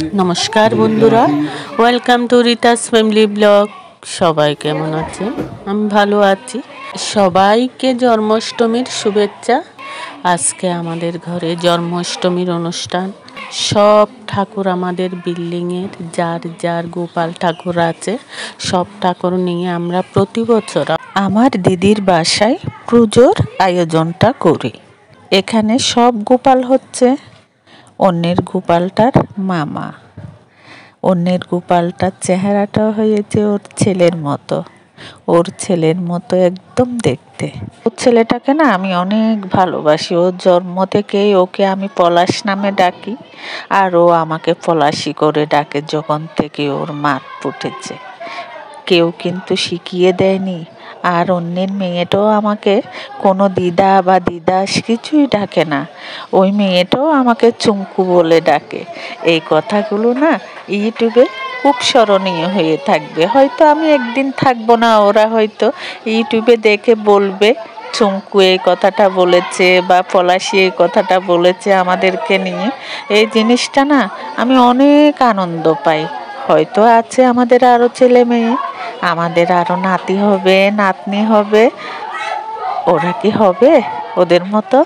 नमस्कार बंधुरा welcome to रीतास family blog सबाई केमन आছেন আমি ভালো আছি সবাইকে জন্মাষ্টমীর শুভেচ্ছা। আজকে আমাদের ঘরে জন্মাষ্টমীর অনুষ্ঠান। সব ঠাকুর আমাদের বিল্ডিং এর যার যার গোপাল ঠাকুর আছে সব ঠাকুর নিয়ে আমরা প্রতি বছর আমার দিদির বাসায় পুজোর আয়োজনটা করি। এখানে সব গোপাল হচ্ছে অন্যের গোপালটার মামা। অন্যের গোপালটার চেহারাটা হয়েছে ওর ছেলের মতো একদম দেখতে। ওর ছেলেটাকে না আমি অনেক ভালোবাসি। ওর জন্ম থেকেই ওকে আমি পলাশ নামে ডাকি আর ও আমাকে পলাশি করে ডাকে যখন থেকে ওর মাত ফুটেছে। কেউ কিন্তু শিখিয়ে দেয়নি। আর অন্যের মেয়েটাও আমাকে কোনো দিদা বা দিদাস কিছুই ডাকে না। ওই মেয়েটাও আমাকে চুমকু বলে ডাকে। এই কথাগুলো না ইউটিউবে খুব স্মরণীয় হয়ে থাকবে। হয়তো আমি একদিন থাকবো না, ওরা হয়তো ইউটিউবে দেখে বলবে চুমকু এই কথাটা বলেছে বা পলাশি এই কথাটা বলেছে আমাদেরকে নিয়ে। এই জিনিসটা না আমি অনেক আনন্দ পাই। হয়তো আছে আমাদের আরো ছেলে মেয়ে, আমাদের আরো নাতি হবে নাতনি হবে, ওরা কি হবে ওদের মতো?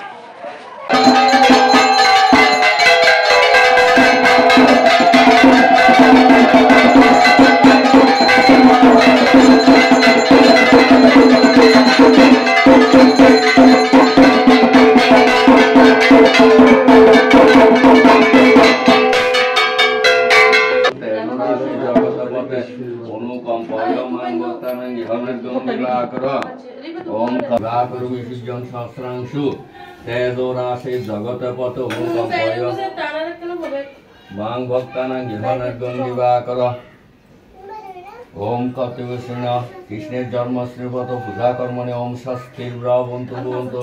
জগতপথ মাং ভক্তানাং জীবনার্গং দিবাকর। ওম কর্তৃবৈষ্ণ কৃষ্ণের জন্মাষ্টমীব্রত পূজা কর্মণে ওম স্বস্তির ব্রবন্তু বন্তু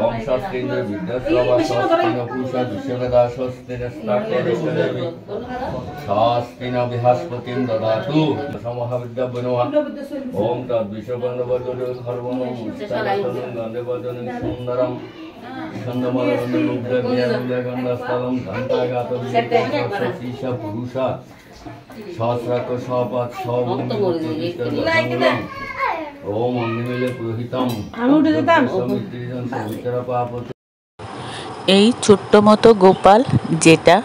ওম স্বস্তিন্দ্র বিদ্যাশ্রবা স্বস্তিন পুষা বিশ্ববেদা স্বস্তিরস্তাক্ষদেবী স্বস্তিন বৃহস্পতিম দদাতু সমহাবিদ্যা বনোয়া। ওম তদ্বিশ্ববন্ধবর্জন খর্বণ মুস্তারতনং গন্ধবর্জনং সুন্দরম ছন্দমলগন্ধস্থলম ঘণ্টাঘাত বিশা পুরুষা সহস্রাক সপদ ওম অগ্নিমিলে পুরোহিতম। এই ছোট্ট মতো গোপাল যেটা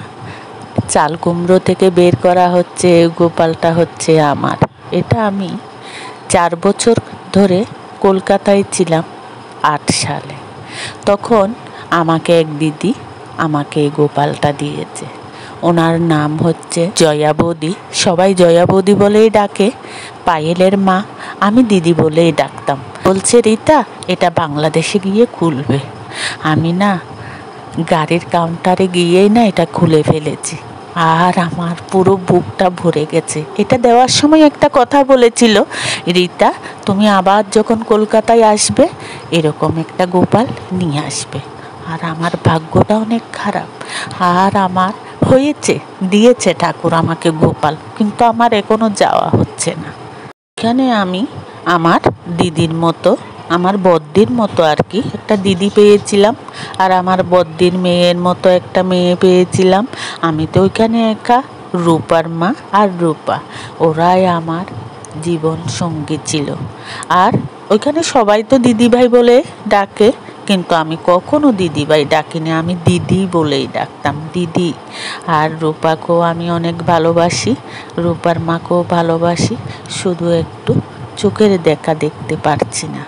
চাল কুমড়ো থেকে বের করা হচ্ছে, এই গোপালটা হচ্ছে আমার। এটা আমি 4 বছর ধরে কলকাতায় ছিলাম 8 সালে। তখন আমাকে এক দিদি আমাকে এই গোপালটা দিয়েছে। ওনার নাম হচ্ছে জয়া বৌদি, সবাই জয়া বৌদি বলেই ডাকে। পায়েলের মা, আমি দিদি বলেই ডাকতাম। বলছে রীতা এটা বাংলাদেশে গিয়ে খুলবে। আমি না গাড়ির কাউন্টারে গিয়েই না এটা খুলে ফেলেছি। আর আমার পুরো বুকটা ভরে গেছে। এটা দেওয়ার সময় একটা কথা বলেছিল, রীতা তুমি আবার যখন কলকাতায় আসবে এরকম একটা গোপাল নিয়ে আসবে। আর আমার ভাগ্যটা অনেক খারাপ। আর আমার হয়েছে, দিয়েছে ঠাকুর আমাকে গোপাল, কিন্তু আমার এখনো যাওয়া হচ্ছে না। এখানে আমি আমার দিদির মতো, আমার বদ্দির মতো আর কি একটা দিদি পেয়েছিলাম। আর আমার বদ্দির মেয়ের মতো একটা মেয়ে পেয়েছিলাম। আমি তো ওইখানে একা, রূপার মা আর রূপা, ওরাই আমার জীবন সঙ্গী ছিল। আর ওইখানে সবাই তো দিদিভাই বলে ডাকে, কিন্তু আমি কখনো দিদিভাই ডাকিনি, আমি দিদি বলেই ডাকতাম, দিদি। আর রূপাকেও আমি অনেক ভালোবাসি, রূপার মাকেও ভালোবাসি, শুধু একটু চোখের দেখা দেখতে পারছি না।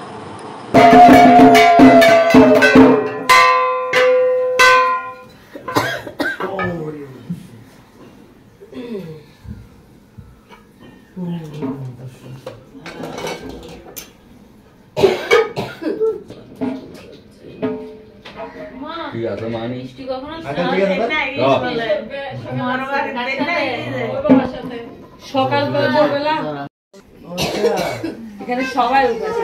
সকাল বেলা এখানে সবাই উঠেছে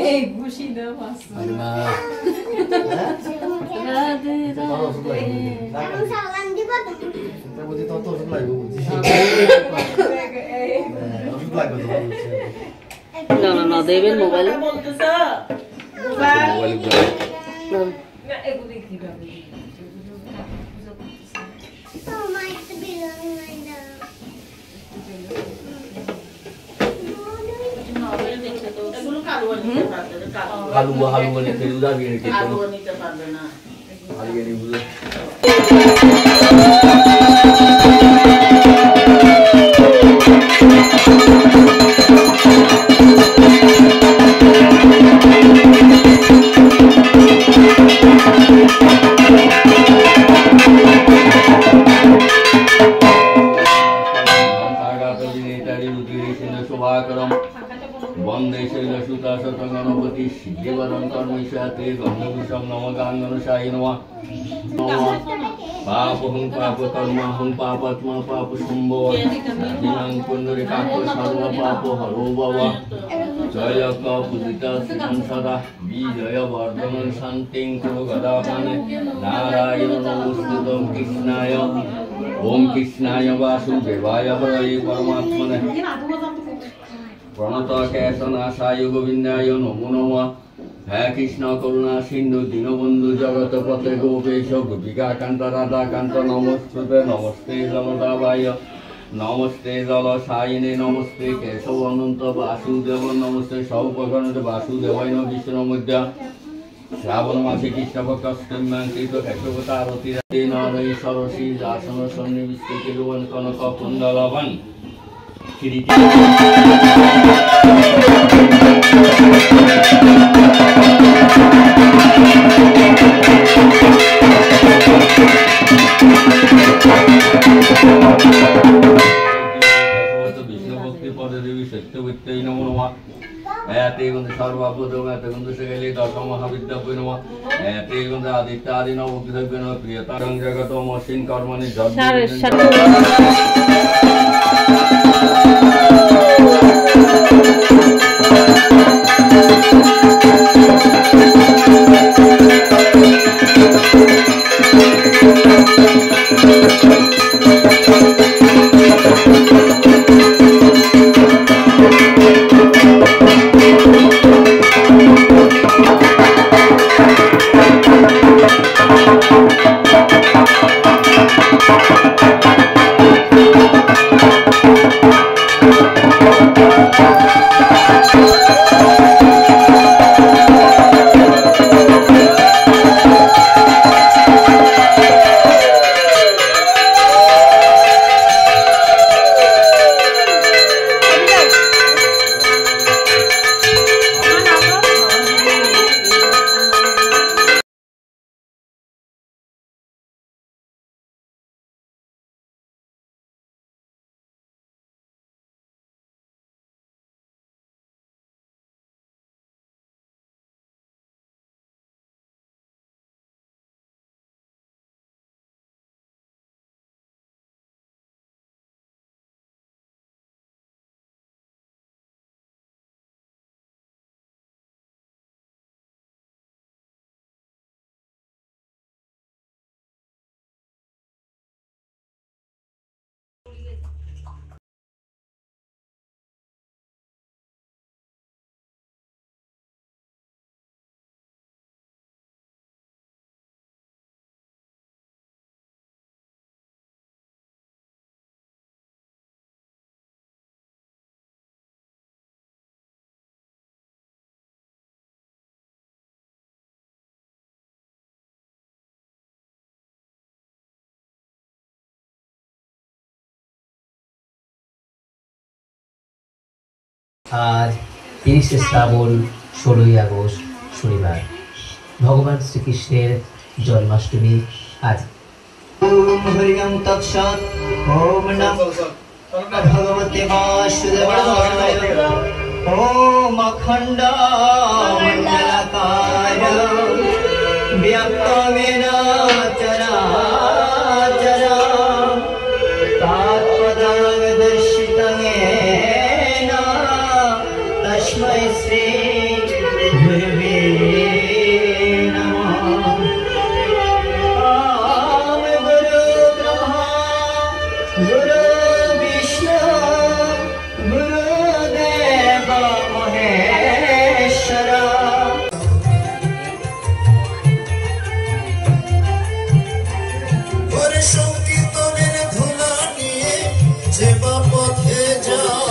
এই ঘুষি দাও রাধে রাধে না না না দেবেন মোবাইল হালুয়া নিতে উদা দিয়ে নিতে পারবে না হালুয়া নিয়ে বুঝে वंदे शैलसुता शतगणपति सिद्धिवरं कर्मैषाते गंगभूषं नम गांगनशाय नमः पापहं पापकर्महं पापात्मा पापशंभो दिनां पुण्डरीकाक्ष सर्व पाप हरो भव जयक पूजिता श्रीं सदा विजय वर्धनं शान्तिं कुरु गदापाने नारायण नमोस्तुतं कृष्णाय ओम कृष्णाय वासुदेवाय हरये परमात्मने प्रणत कैसनाशाय गोविंदाय नमो नमः हे कृष्ण करुणा सिंधु दीनबंधु जगत पते गोपेश गोपिका कांत राधा कांत नमस्ते नमस्ते जलदावाय नमस्ते जलसायिने नमस्ते केशव अनंत वासुदेव नमस्ते सौपगणत वासुदेवाय विष्णुमध्य श्रावण मासे कृष्णपक्षस्थ्यां कृत केशवतारती नारय सरसी दासन सन्निविष्ट किरुवन कनक कुंडलवन विष्णुभक्ति पद देवी सत्यवत्यै नमो नमः ऐते गंध सर्वपदम ऐते गंध सकले दशम महाविद्यापय नमः ऐते गंध आदित्यादि नवग्रह प्रियतारं जगतो मसिन कर्मणि जग आज 30 श्रावण 16 আগস্ট শনিবার ভগবান শ্রীকৃষ্ণের জন্মাষ্টমী আজ। ওম হরিং তৎসৎ। ওম নমো ভগবতে বাসুদেবায়। ওম অখণ্ড মণ্ডলাকার ব্যাপ্তমেন চরাচরম তৎপদং দর্শিতং येन तस्मै श्री गुरुवे नमः। সংকীর্তনের ধুলা নিয়ে যেবা পথে যাও,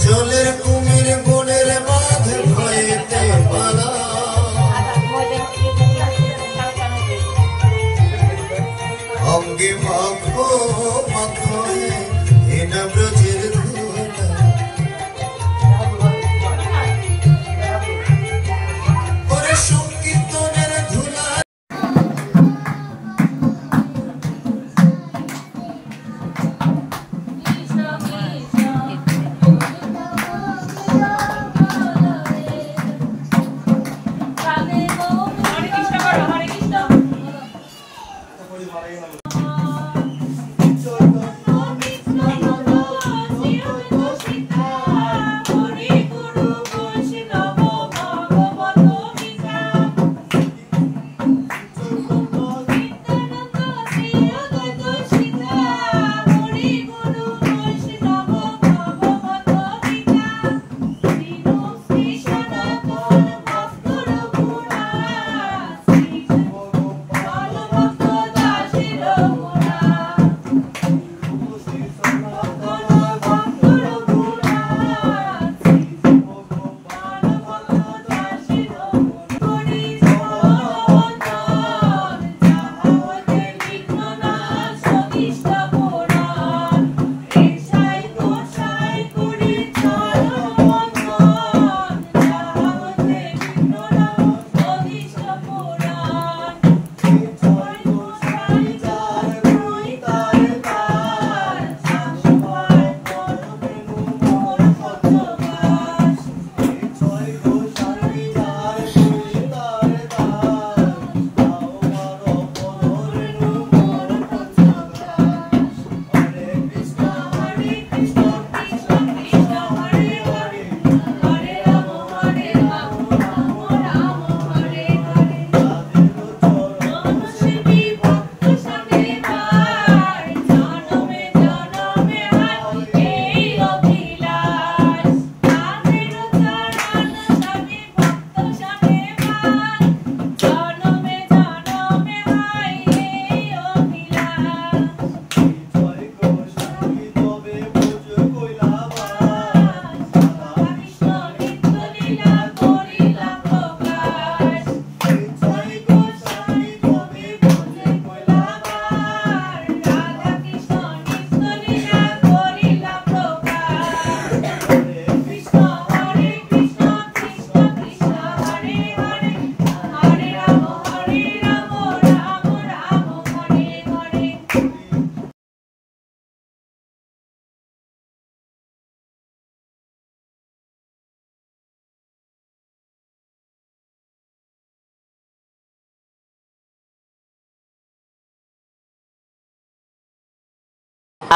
জলের কুমির বনের বাঁধ ভয়েতে পালা, অঙ্গে মাখো মাখো হেনা ব্রজের ধুলা, ওরে সংকীর্তনের ধুলা।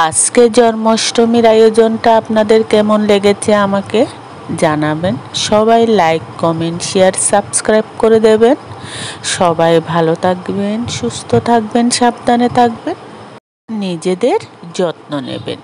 আজকে জন্মাষ্টমীর আয়োজনটা আপনাদের কেমন লেগেছে আমাকে জানাবেন। সবাই লাইক, কমেন্ট, শেয়ার, সাবস্ক্রাইব করে দেবেন। সবাই ভালো থাকবেন, সুস্থ থাকবেন, সাবধানে থাকবেন, নিজেদের যত্ন নেবেন।